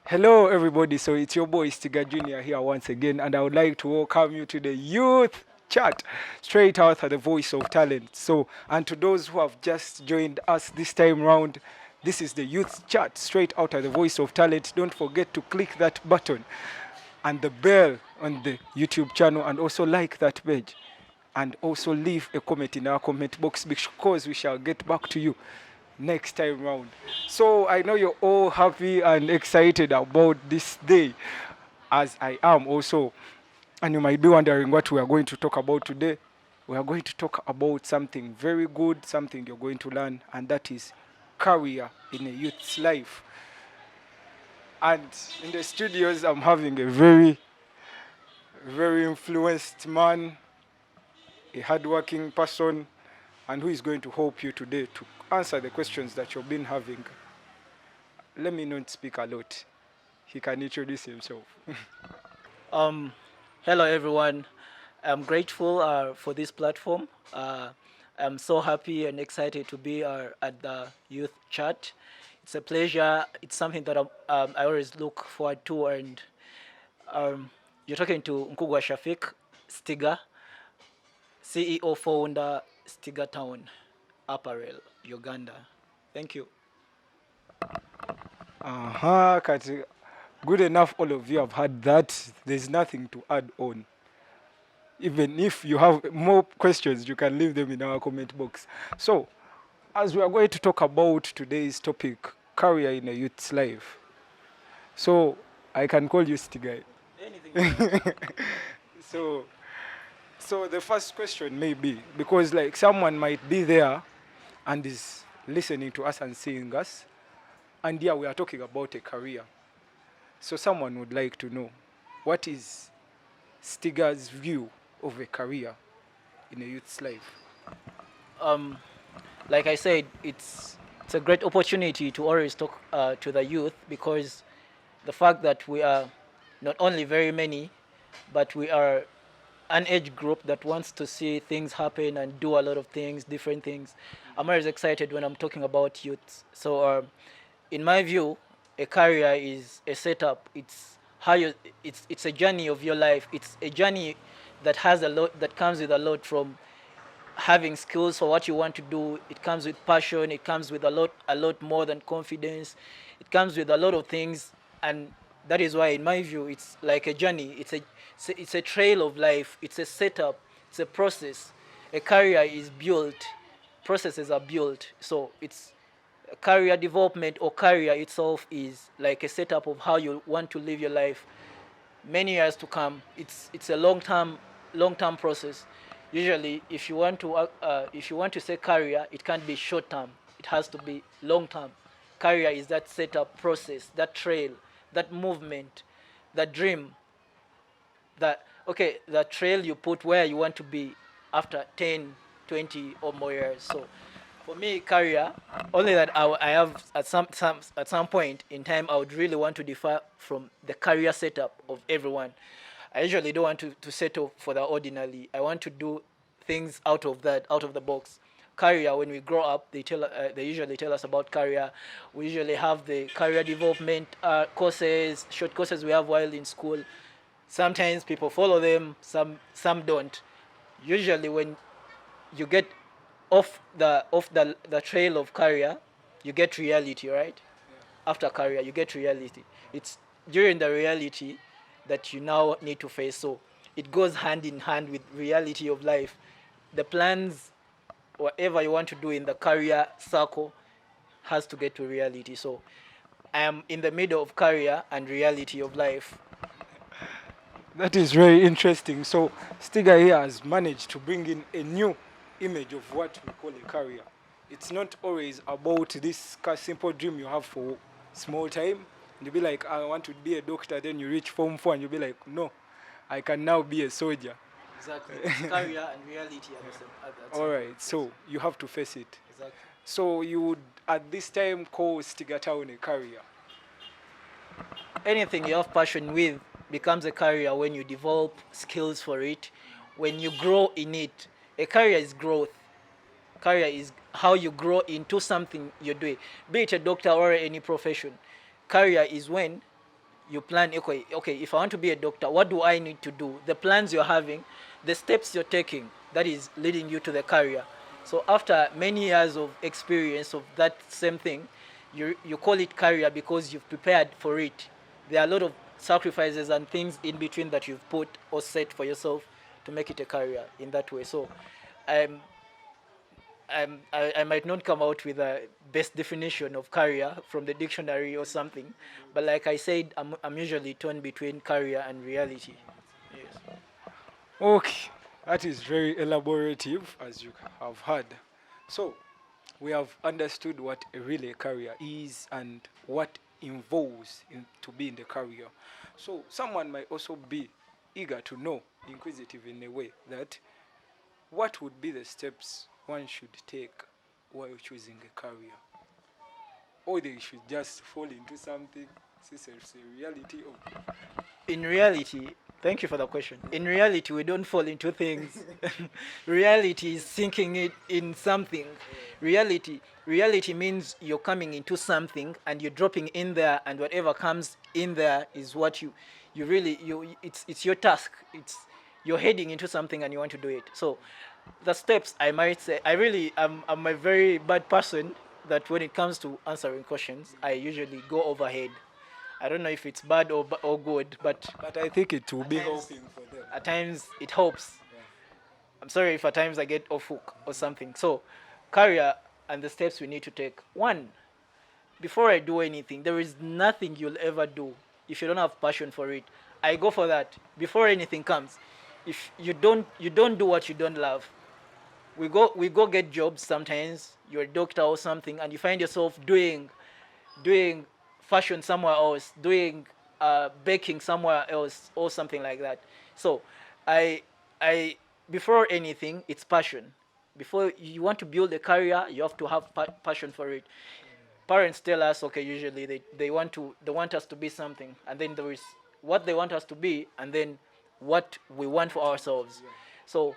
Hello, everybody. So it's your boy Stiga Junior here once again, and I would like to welcome you to the Youth Chat, straight out of the voice of talent. So, and to those who have just joined us this time round, this is the Youth Chat, straight out of the voice of talent. Don't forget to click that button and the bell on the YouTube channel, and also like that page, and also leave a comment in our comment box because we shall get back to you next time round. So I know you're all happy and excited about this day, as I am also. And you might be wondering what we are going to talk about today. We are going to talk about something very good, something you're going to learn, and that is career in a youth's life. And in the studios, I'm having a very influenced man, a hardworking person, and who is going to help you today to answer the questions that you've been having. Let me not speak a lot. He can introduce himself. Um, Hello everyone. I'm grateful for this platform. I'm so happy and excited to be at the youth chat. It's a pleasure. It's something that I always look forward to. And um, you're talking to Nkugwa Shafik, Stiga, CEO founder, Stiga Town Apparel, Uganda. Thank you. Kati, good enough, all of you have had that. There's nothing to add on. Even if you have more questions, you can leave them in our comment box. So, as we are going to talk about today's topic, career in a youth's life. So, I can call you Stigai. Anything you want. So, so the first question may be because like someone might be there and is listening to us and seeing us, and yeah, we are talking about a career. So someone would like to know what is Stiga's view of a career in a youth's life. Um, like I said, it's a great opportunity to always talk to the youth because the fact that we are not only very many, but we are an age group that wants to see things happen and do a lot of things, different things. I'm always excited when I'm talking about youth. So, in my view, a career is a setup. It's how you. It's a journey of your life. It's a journey that has a lot that comes with a lot from having skills for what you want to do. It comes with passion. It comes with a lot more than confidence. It comes with a lot of things, and that is why, in my view, it's like a journey. It's a trail of life. It's a setup. It's a process. A career is built. Processes are built. So it's career development, or career itself is like a setup of how you want to live your life many years to come. It's a long term process. Usually, if you want to say career, it can't be short term. It has to be long term. Career is that setup process, that trail, that movement, that dream, that okay, the trail you put where you want to be after 10, 20 or more years. So for me, career, only that I have at some point in time, I would really want to differ from the career setup of everyone. I usually don't want to settle for the ordinary. I want to do things out of the box. Career, when we grow up, they usually tell us about career. We usually have the career development courses, short courses we have while in school. Sometimes people follow them, some don't. Usually, when you get off the trail of career, you get reality, right? After career, you get reality. It's during the reality that you now need to face. So it goes hand in hand with reality of life. The plans, whatever you want to do in the career circle, has to get to reality. So I am in the middle of career and reality of life. That is very interesting. So Stiga here has managed to bring in a new image of what we call a career. It's not always about this simple dream you have for small time. And you'll be like, I want to be a doctor. Then you reach form 4 and you'll be like, no, I can now be a soldier. Exactly. It's career and reality at All some right, point. Yes. so you have to face it. Exactly. So you would at this time call Stiga Town a career. Anything you have passion with becomes a career when you develop skills for it, when you grow in it. A career is growth. Career is how you grow into something you're doing, be it a doctor or any profession. Career is when you plan, okay, if I want to be a doctor, what do I need to do? The plans you're having, the steps you're taking, that is leading you to the career. So after many years of experience of that same thing, you call it career because you've prepared for it. There are a lot of sacrifices and things in between that you've put or set for yourself to make it a career in that way. So um, I might not come out with a best definition of career from the dictionary or something, but like I said, I'm usually torn between career and reality. Yes. Okay, that is very elaborative, as you have heard. So, we have understood what a relay career is and what involves to be in the career. So, someone might also be eager to know, inquisitive in a way, that what would be the steps one should take while choosing a career? Or they should just fall into something, since it's a reality of. In reality, thank you for the question. In reality, we don't fall into things. Reality is sinking it in something. Reality means you're coming into something and you're dropping in there, and whatever comes in there is what you really you it's your task. It's you're heading into something and you want to do it. So the steps, I might say, I'm a very bad person that when it comes to answering questions, I usually go overhead. I don't know if it's bad or good, but But I think it will be helping for them. at times it helps. I'm sorry if at times I get off hook or something. So, career and the steps we need to take. One, before I do anything, there is nothing you'll ever do if you don't have passion for it. I go for that before anything comes. If you don't do what you don't love. We go get jobs sometimes. You're a doctor or something, and you find yourself doing fashion somewhere else, doing baking somewhere else, or something like that. So, I, I, before anything, it's passion. Before you want to build a career, you have to have passion for it. Parents tell us, okay, usually they want us to be something, and then there is what they want us to be, and then what we want for ourselves. So,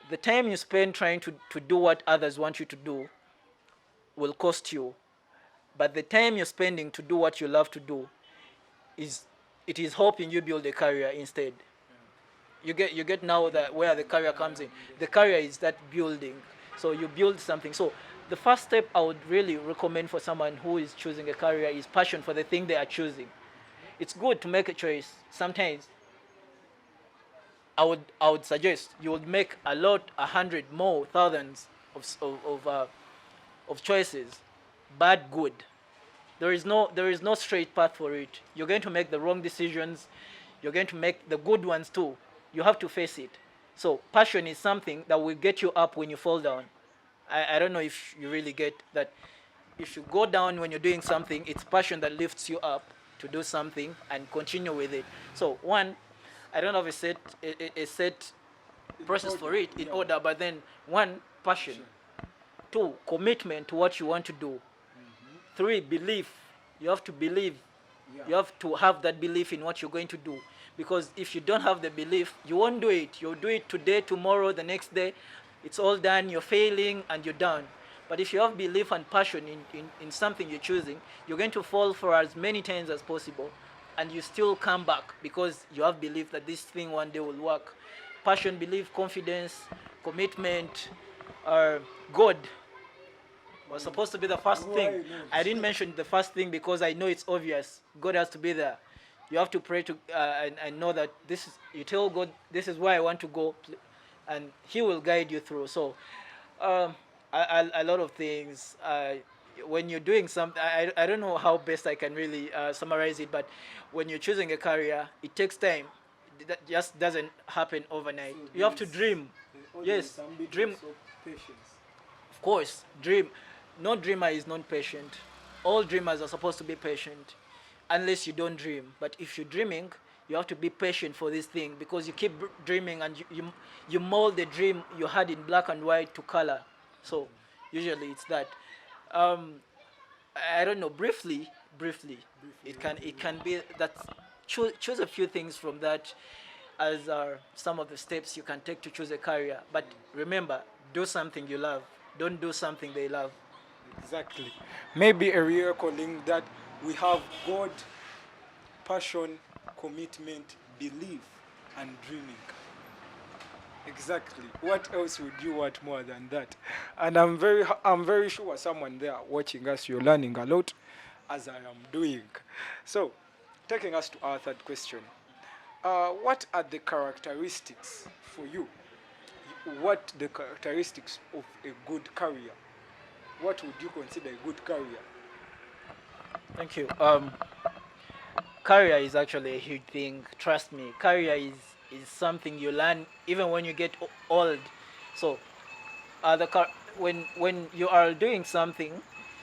the time you spend trying to do what others want you to do will cost you, but the time you're spending to do what you love to do is it is helping you build a career instead. You get now that where the career comes in. The career is that building. So you build something. So the first step I would really recommend for someone who is choosing a career is passion for the thing they are choosing. It's good to make a choice. Sometimes I would suggest you would make a lot, 100 more, thousands of choices, bad, good. There is no straight path for it. You're going to make the wrong decisions. You're going to make the good ones too. You have to face it. So passion is something that will get you up when you fall down. I don't know if you really get that. If you go down when you're doing something, it's passion that lifts you up to do something and continue with it. So one, I don't have a set process for it in order, but then one, passion. Two, commitment to what you want to do. Three, belief. You have to believe. You have to have that belief in what you're going to do. Because if you don't have the belief, you won't do it. You'll do it today, tomorrow, the next day. It's all done. You're failing and you're done. But if you have belief and passion in something you're choosing, you're going to fall for as many times as possible. And you still come back because you have belief that this thing one day will work. Passion, belief, confidence, commitment, God was supposed to be the first thing. I didn't mention the first thing because I know it's obvious. God has to be there. You have to pray to and know that this is. You tell God, this is where I want to go, and He will guide you through. So, a lot of things. When you're doing something, I don't know how best I can really summarize it, but when you're choosing a career, it takes time. That just doesn't happen overnight. You have to dream. Yes, dream. Of course, dream. No dreamer is not patient. All dreamers are supposed to be patient, unless you don't dream. But if you're dreaming, you have to be patient for this thing because you keep dreaming and you mold the dream you had in black and white to color. So usually it's that. Um, I don't know. Briefly, it can be that. Choose a few things from that as some of the steps you can take to choose a career. But remember, do something you love. Don't do something they love. Exactly. Maybe a real calling that we have God passion, commitment, belief, and dreaming. Exactly. What else would you want more than that? And I'm very sure someone there watching us, you're learning a lot, as I am doing. So, taking us to our third question. What are the characteristics for you? What the characteristics of a good career? What would you consider a good career? Thank you. Career is actually a huge thing. Trust me, career is something you learn even when you get old. So, when you are doing something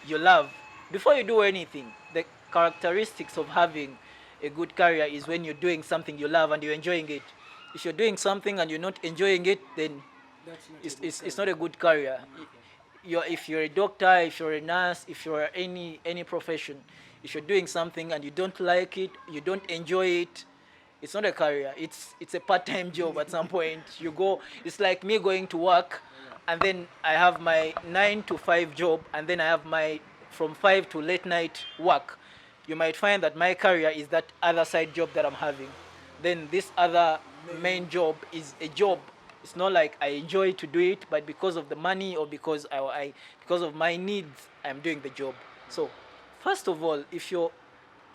you love, before you do anything, the characteristics of having a good career is when you're doing something you love and you're enjoying it. If you're doing something and you're not enjoying it, then That's not a it's, good it's, it's career. not a good career. If you're a doctor, if you're a nurse, if you're any profession, if you're doing something and you don't like it, you don't enjoy it, it's not a career. It's a part-time job. At some point you go, it's like me going to work, and then I have my 9 to 5 job, and then I have my from 5 to late night work. You might find that my career is that other side job that I'm having. Then this other main job is a job. It's not like I enjoy to do it, but because of the money or because because of my needs, I'm doing the job. So, first of all, if you're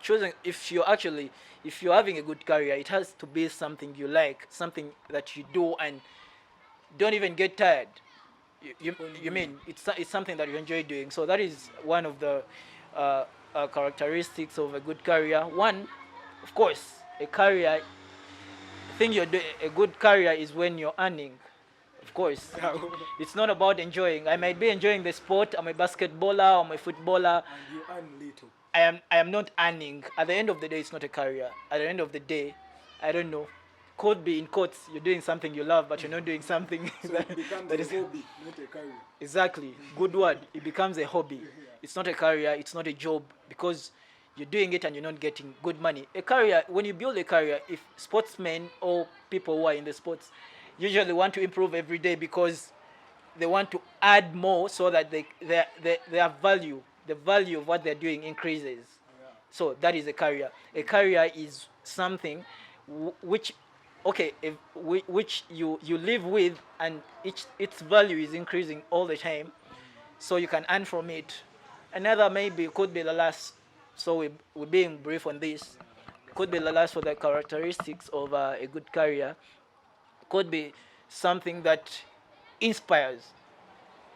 choosing, if you're having a good career, it has to be something you like, something that you do and don't even get tired. You mean it's something that you enjoy doing. So that is one of the uh, characteristics of a good career. One, of course, a career thing you're doing. A good career is when you're earning. Of course, it's not about enjoying. I might be enjoying the sport. I'm a basketballer. I'm a footballer. And you earn little. I am not earning. At the end of the day, it's not a career. At the end of the day, I don't know. Could be in quotes, you're doing something you love, but you're not doing something So that, it becomes that a is hobby, not a career. exactly good word. It becomes a hobby. It's not a career. It's not a job because you're doing it and you're not getting good money. A career, when you build a career, if sportsmen or people who are in the sports usually want to improve every day because they want to add more so that their value, the value of what they're doing increases. So that is a career. A career is something which, okay, which you live with, and its value is increasing all the time, so you can earn from it. Another maybe could be the last. So we're being brief on this. Could be the last for the characteristics of a good career. Could be something that inspires.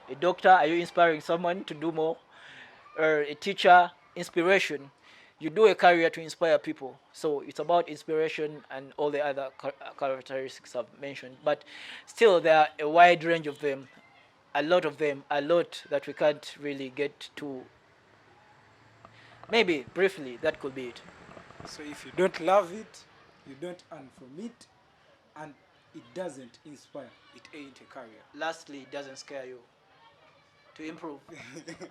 A doctor, are you inspiring someone to do more? Or a teacher, inspiration. You do a career to inspire people. So it's about inspiration and all the other characteristics I've mentioned. But still, there are a wide range of them, a lot that we can't really get to. Maybe briefly, that could be it. So if you don't love it, you don't earn from it, and it doesn't inspire, it ain't a career. Lastly, it doesn't scare you to improve.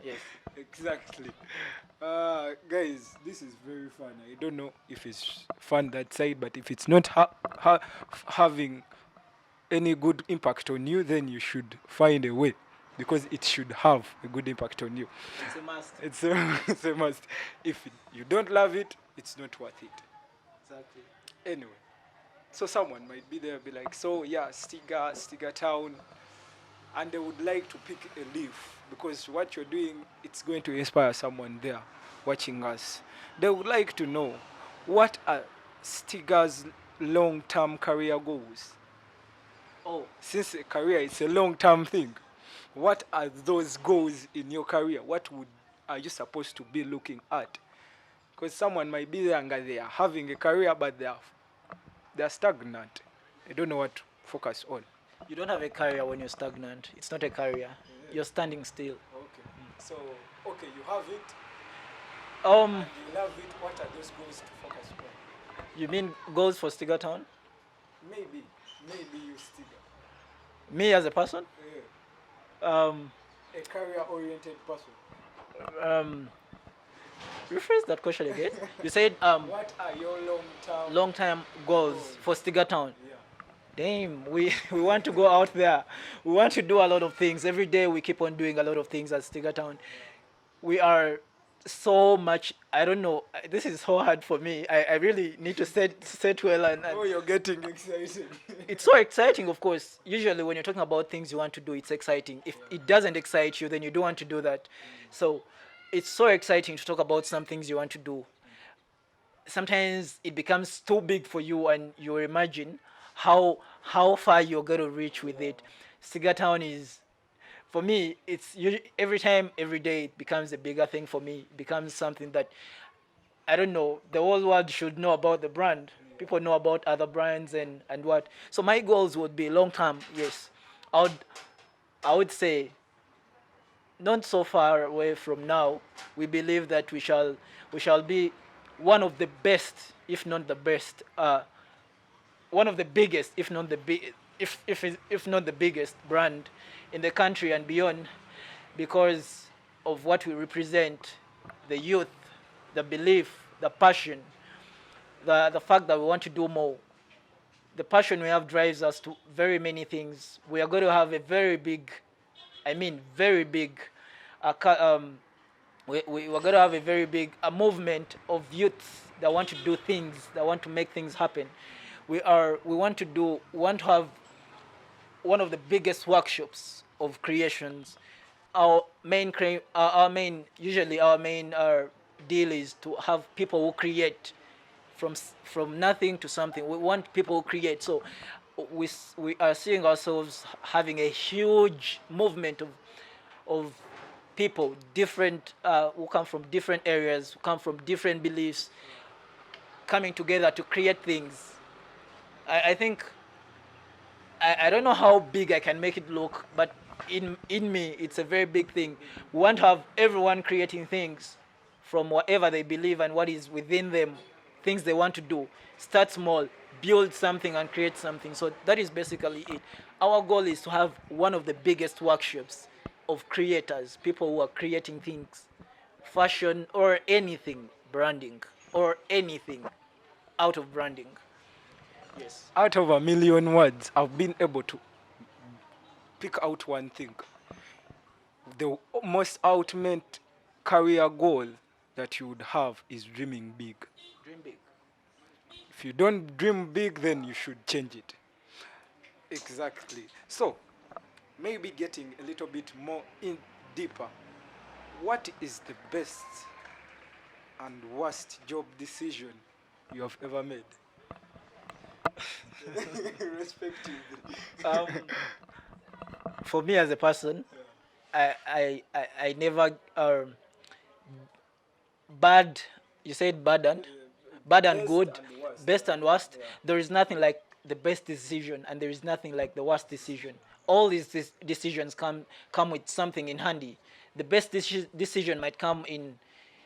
Yes. Exactly. Guys, this is very fun. I don't know if it's fun that side, but if it's not having any good impact on you, then you should find a way because it should have a good impact on you. It's a must. It's a must. If you don't love it, it's not worth it. Exactly. Anyway, so someone might be there, be like, so yeah, Stiga Town, and they would like to pick a leaf because what you're doing, it's going to inspire someone there watching us. They would like to know what are Stiga's long-term career goals. Oh, Since a career is a long-term thing, what are those goals in your career? What would are you supposed to be looking at? Because someone might be there and they are having a career, but they are stagnant. They don't know what to focus on. you don't have a career when you're stagnant. It's not a career. You're standing still. Okay. So, okay, you have it, Um, and you love it. What are those goals to focus on? you mean goals for Stiga Town? Maybe you still Me as a person? Um, a career-oriented person. um, rephrase that question again. You said What are your long-term long-term goals for Stiga Town. Yeah. Damn, we want to go out there. We want to do a lot of things. Every day we keep on doing a lot of things at Stiga Town. We are so much. I don't know. This is so hard for me. I really need to set well and Oh, you're getting excited. it's so exciting, of course. Usually when you're talking about things you want to do, it's exciting. If it doesn't excite you, then you don't want to do that. So it's so exciting to talk about some things you want to do. Sometimes it becomes too big for you and you imagine how far you're going to reach with it. Stiga Town is, for me, it's every time, every day, it becomes a bigger thing for me. It becomes something that I don't know. The whole world should know about the brand. People know about other brands and what. So my goals would be long term. Yes, I would I would say not so far away from now. We believe that we shall be one of the best, if not the best, one of the biggest, if not the if not the biggest brand in the country and beyond, because of what we represent, the youth, the belief, the passion, the fact that we want to do more. The passion we have drives us to very many things. We are going to have a very big, I mean, very big, we're going to have a very big a movement of youths that want to do things, that want to make things happen. We want to have one of the biggest workshops of creations. Usually our main deal is to have people who create from nothing to something. We want people who create. So we are seeing ourselves having a huge movement of people, different who come from different areas, who come from different beliefs, coming together to create things. I think I don't know how big I can make it look, but in me, it's a very big thing. We want to have everyone creating things from whatever they believe and what is within them, things they want to do. Start small, build something and create something. So that is basically it. Our goal is to have one of the biggest workshops of creators, people who are creating things, fashion or anything, branding or anything out of branding. Yes. Out of a million words, I've been able to pick out one thing. The most ultimate career goal that you would have is dreaming big. Dream big. If you don't dream big, then you should change it. Exactly. So, maybe getting a little bit more in deeper. What is the best and worst job decision you have ever made? Respectively. Um, for me as a person, I never bad. You said bad and Best good, and worst. best and worst. Yeah. There is nothing like the best decision, and there is nothing like the worst decision. All these decisions come with something in handy. The best decision might come in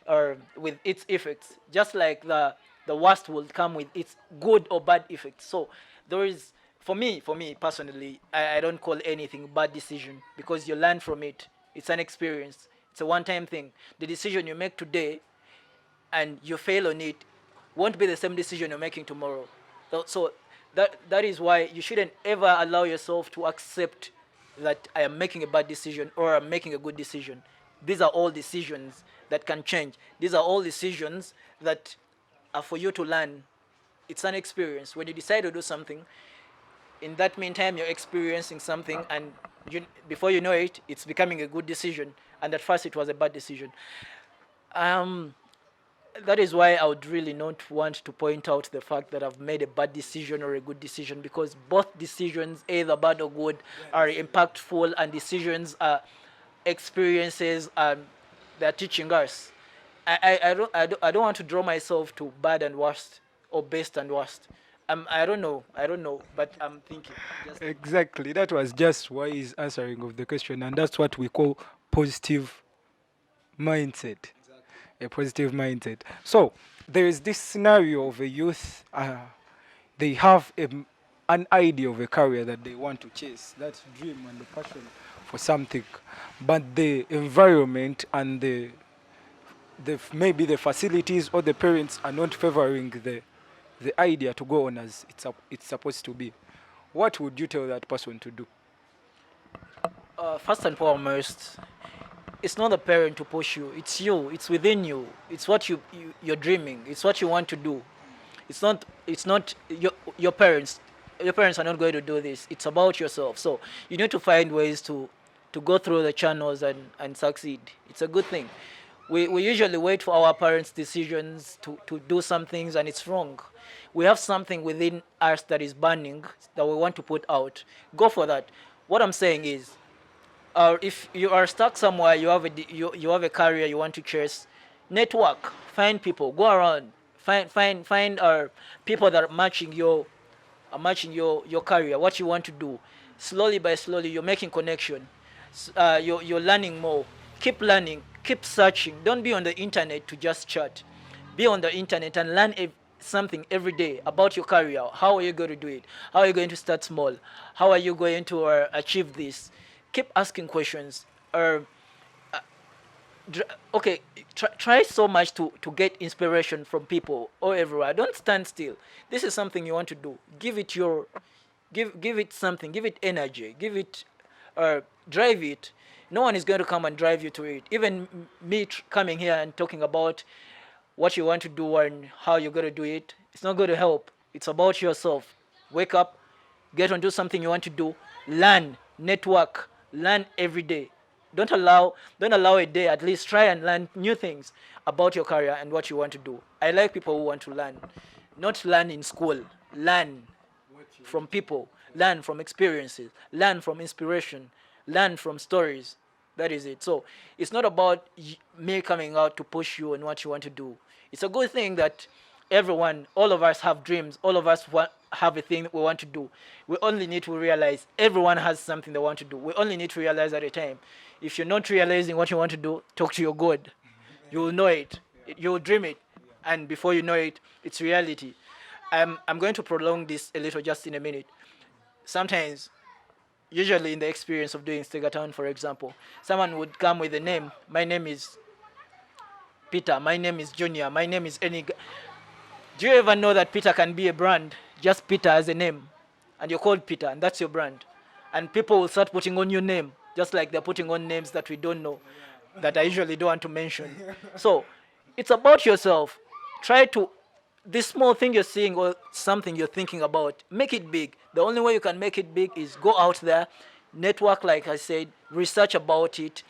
or with its effects, just like the worst will come with its good or bad effects. So there is, for me personally, I don't call anything bad decision because you learn from it. It's an experience. It's a one-time thing. The decision you make today and you fail on it won't be the same decision you're making tomorrow. So that is why you shouldn't ever allow yourself to accept that I am making a bad decision or I'm making a good decision. These are all decisions that can change. These are all decisions that are for you to learn. It's an experience. When you decide to do something, in that meantime, you're experiencing something, and before you know it, it's becoming a good decision. And at first, it was a bad decision. Um, that is why I would really not want to point out the fact that I've made a bad decision or a good decision, because both decisions, either bad or good, are impactful, and decisions are experiences and they're teaching us. I don't want to draw myself to bad and worst or best and worst. I don't know, but I'm thinking. Just Exactly. That was just wise answering of the question, and that's what we call positive mindset. A positive mindset. So there is this scenario of a youth. They have an idea of a career that they want to chase. That dream and the passion for something, but the environment and maybe the facilities or the parents are not favoring the idea to go on as it's supposed to be. What would you tell that person to do? first and foremost, it's not the parent to push you. It's you. It's within you. It's what you're dreaming. It's what you want to do. It's not your parents. Your parents are not going to do this. It's about yourself. So you need to find ways to go through the channels and succeed. It's a good thing. We usually wait for our parents' decisions to do some things, and it's wrong. We have something within us that is burning that we want to put out. Go for that. What I'm saying is, if you are stuck somewhere, you have a career you want to chase, network, find people, go around, find people that are matching your career, what you want to do. Slowly by slowly, you're making connection. You're learning more. Keep learning. Keep searching. Don't be on the internet to just chat. Be on the internet and learn something every day about your career. How are you going to do it? How are you going to start small? How are you going to achieve this? Keep asking questions. Okay, try so much to get inspiration from people or everywhere. Don't stand still. This is something you want to do. Give it something. Give it energy. Give it drive it. No one is going to come and drive you to it. Even me coming here and talking about what you want to do and how you're going to do it, it's not going to help. It's about yourself. Wake up, get on, do something you want to do, learn, network, learn every day. Don't allow a day. At least try and learn new things about your career and what you want to do. I like people who want to learn, not learn in school. Learn from people, learn from experiences, learn from inspiration, learn from stories. That is it. So it's not about me coming out to push you on what you want to do. It's a good thing that all of us have dreams, all of us have a thing that we want to do. We only need to realize everyone has something they want to do. We only need to realize at a time. If you're not realizing what you want to do, talk to your God. You will know it. You will dream it. And before you know it, it's reality. I'm going to prolong this a little just in a minute. Sometimes, usually in the experience of doing Town, for example, someone would come with a name. My name is Peter. My name is Junior. My name is any. Do you ever know that Peter can be a brand? Just Peter as a name. And you're called Peter, and that's your brand. And people will start putting on your name, just like they're putting on names that we don't know, that I usually don't want to mention. So, it's about yourself. Try to, this small thing you're seeing or something you're thinking about, make it big. The only way you can make it big is go out there, network, like I said, research about it,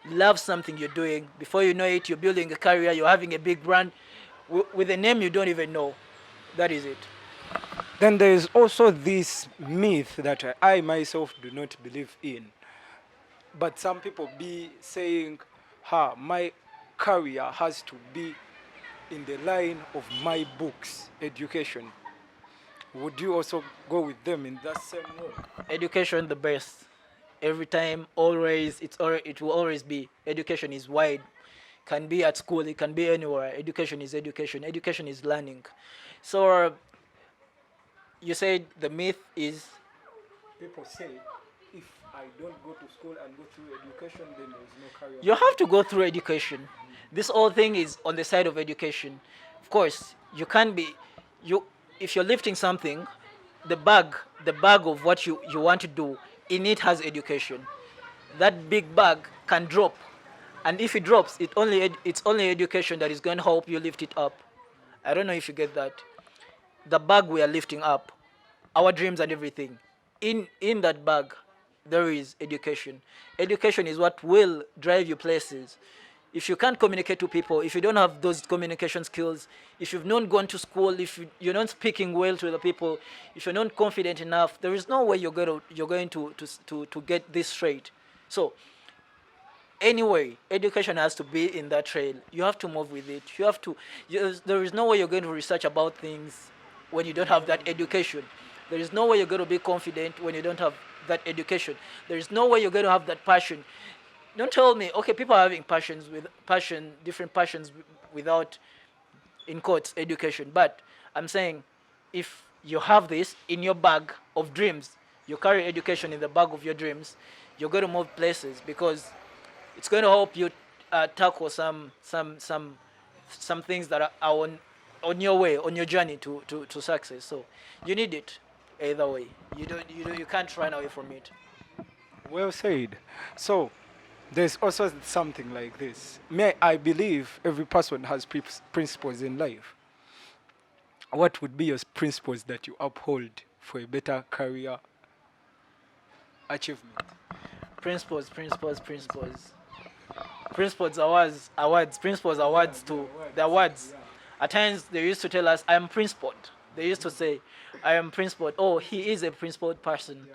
love something you're doing. Before you know it, you're building a career, you're having a big brand with a name you don't even know. That is it. Then there is also this myth that I myself do not believe in. But some people be saying, my career has to be in the line of my books, education. Would you also go with them in that same way? Education the best. Every time, always, it will always be. Education is wide. Can be at school, it can be anywhere. Education is education. Education is learning. So you said the myth is People say, if I don't go to school and go through education, then there is no career. you have to go through education. This whole thing is on the side of education. Of course, you can't be you if you're lifting something, the bag of what you want to do, in it has education. That big bag can drop, and if it drops, it's only education that is going to help you lift it up. I don't know if you get that. The bag we are lifting up, our dreams and everything, in that bag there is education. Education is what will drive you places. If you can't communicate to people, if you don't have those communication skills, if you've not gone to school, if you're not speaking well to the people, if you're not confident enough, there is no way you're going to get this straight. So anyway, education has to be in that trail. You have to move with it. There is no way you're going to research about things when you don't have that education. There is no way you're going to be confident when you don't have that education. There is no way you're going to have that passion. Don't tell me, okay, people are having different passions without, in quotes, education. But I'm saying, if you have this in your bag of dreams, you carry education in the bag of your dreams, you're going to move places because it's going to help you tackle some things that are on your way, on your journey to success. So you need it either way. You can't run away from it. Well said. So There's also something like this. May I believe every person has principles in life. What would be your principles that you uphold for a better career achievement? Principles, principles, principles. Principles are words, principles are words too. They're words. At times they used to tell us, I am principled. They used to say, I am principled. Oh, he is a principled person.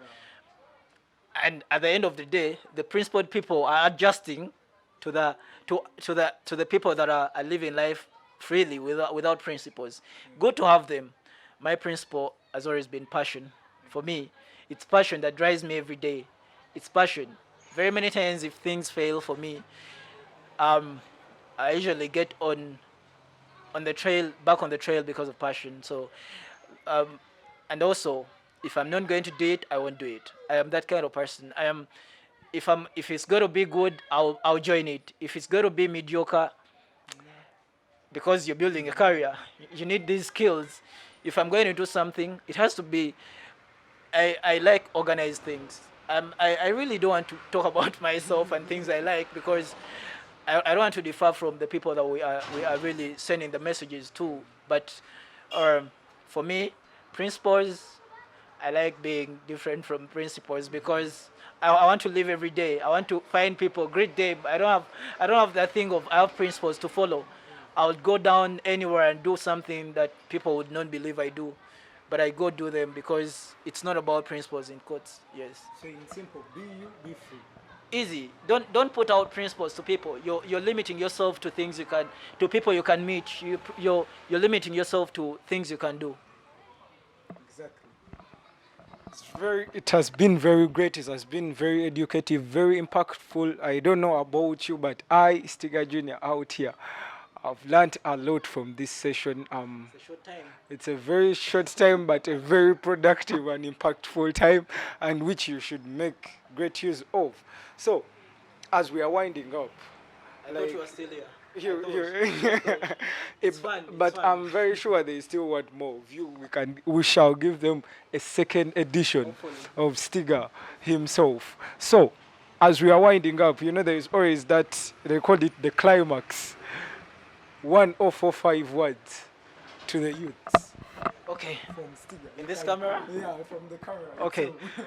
And at the end of the day, the principled people are adjusting to the to the people that are living life freely without principles. Good to have them. My principle has always been passion. For me, it's passion that drives me every day. It's passion. Very many times, if things fail for me, um, I usually get on the trail, back on the trail because of passion. So, um, and also, if I'm not going to do it, I won't do it. I am that kind of person. I am. If it's going to be good, I'll join it. If it's going to be mediocre, because you're building a career, you need these skills. If I'm going to do something, it has to be. I like organized things. I really don't want to talk about myself and things I like because I don't want to differ from the people that we are really sending the messages to. But for me, principles, I like being different from principles because I want to live every day. I want to find people great day. I don't have that thing of I have principles to follow. I would go down anywhere and do something that people would not believe I do, but I go do them because it's not about principles in quotes. Yes. So in simple, be you, be free. Easy. Don't put out principles to people. You're limiting yourself to things you can to people you can meet. You're limiting yourself to things you can do. Exactly. It has been very great. It has been very educative, very impactful. I don't know about you, but I, Stiga Junior, out here, I've learned a lot from this session. It's a short time. It's a very short time, but a very productive and impactful time, and which you should make great use of. So, as we are winding up, I thought you were still here. If- fun, but fun. I'm very sure they still want more of you. We shall give them a second edition Hopefully. of Stiga himself. So, as we are winding up, there is always that they call it the climax. 1045 words to the youths. Okay. From Stiga. In this camera? Yeah, from the camera. Okay. itself.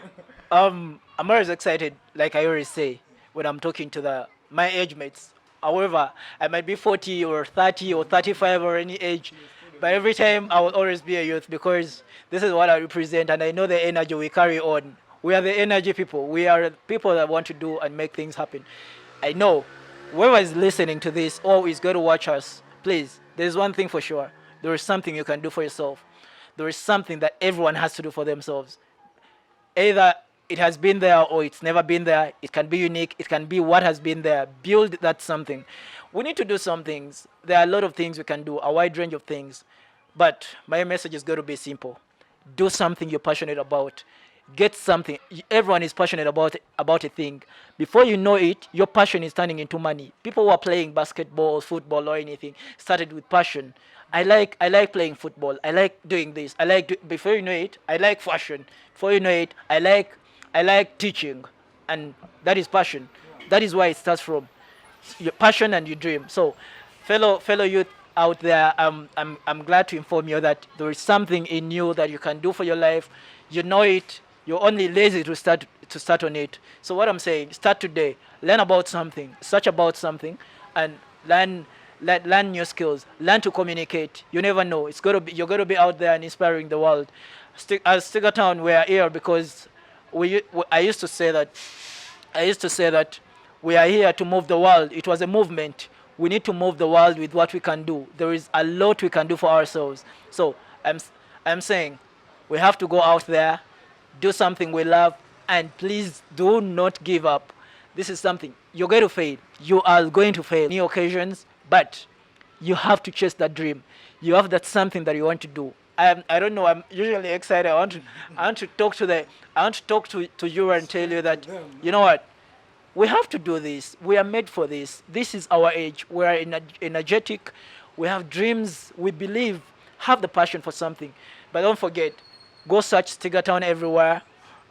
I'm always excited, like I always say, when I'm talking to my age mates. However, I might be 40 or 30 or 35 or any age, but every time I will always be a youth because this is what I represent, and I know the energy we carry on. We are the energy people. We are people that want to do and make things happen. I know whoever is listening to this or is going to watch us, please, there's one thing for sure. There is something you can do for yourself. There is something that everyone has to do for themselves. Either it has been there or it's never been there. It can be unique. It can be what has been there. Build that something. We need to do some things. There are a lot of things we can do, a wide range of things. But my message is going to be simple. Do something you're passionate about. Get something. Everyone is passionate about a thing. Before you know it, your passion is turning into money. People who are playing basketball, football, or anything started with passion. I like playing football. I like doing this. Before you know it, I like fashion. Before you know it, I like teaching, and that is passion. That is where it starts from. Your passion and your dream. So, fellow youth out there, I'm glad to inform you that there is something in you that you can do for your life. You know it. You're only lazy to start on it. So what I'm saying, start today. Learn about something. Search about something, and learn new skills. Learn to communicate. You never know. You're gonna be out there and inspiring the world. As Sticker Town, we are here because I used to say that we are here to move the world. It was a movement. We need to move the world with what we can do. There is a lot we can do for ourselves. So I'm saying we have to go out there, do something we love, and please do not give up. This is something you're going to fail. You are going to fail many occasions, but you have to chase that dream. You have that something that you want to do. I don't know. I'm usually excited. I want to talk to you and tell you that you know what, we have to do this. We are made for this. This is our age. We are energetic. We have dreams. We believe. Have the passion for something. But don't forget, go search Sticker Town everywhere.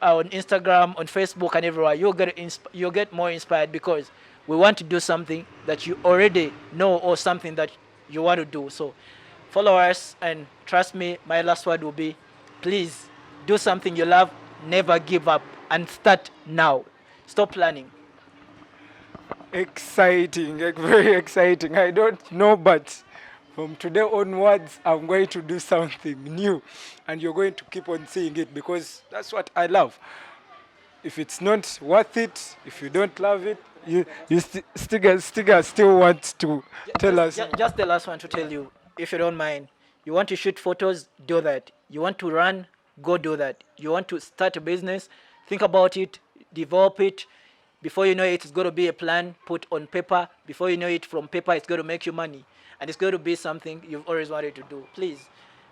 on Instagram, on Facebook, and everywhere, you'll get more inspired because we want to do something that you already know or something that you want to do. So follow us and trust me, my last word will be please do something you love, never give up, and start now. Stop planning. Exciting, very exciting. I don't know, but from today onwards, I'm going to do something new, and you're going to keep on seeing it because that's what I love. If it's not worth it, if you don't love it, Stiggers still wants to tell us. Just the last one to tell you, if you don't mind. You want to shoot photos, do that. You want to run, go do that. You want to start a business, think about it, develop it. Before you know it, it's going to be a plan put on paper. Before you know it, from paper, it's going to make you money. And it's going to be something you've always wanted to do. Please,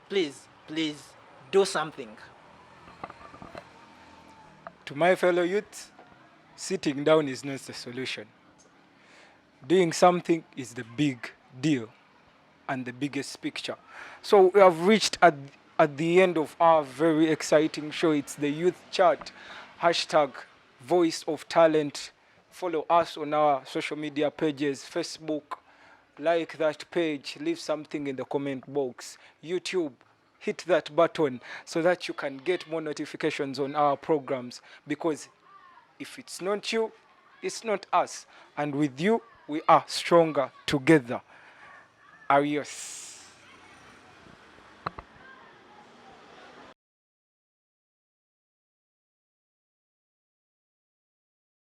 please, please do something. To my fellow youth, sitting down is not the solution. Doing something is the big deal and the biggest picture. So we have reached at the end of our very exciting show. It's the Youth Chat, hashtag Voice of Talent. Follow us on our social media pages, Facebook, like that page, leave something in the comment box. YouTube, hit that button so that you can get more notifications on our programs, because if it's not you, it's not us. And with you, we are stronger together. Adios.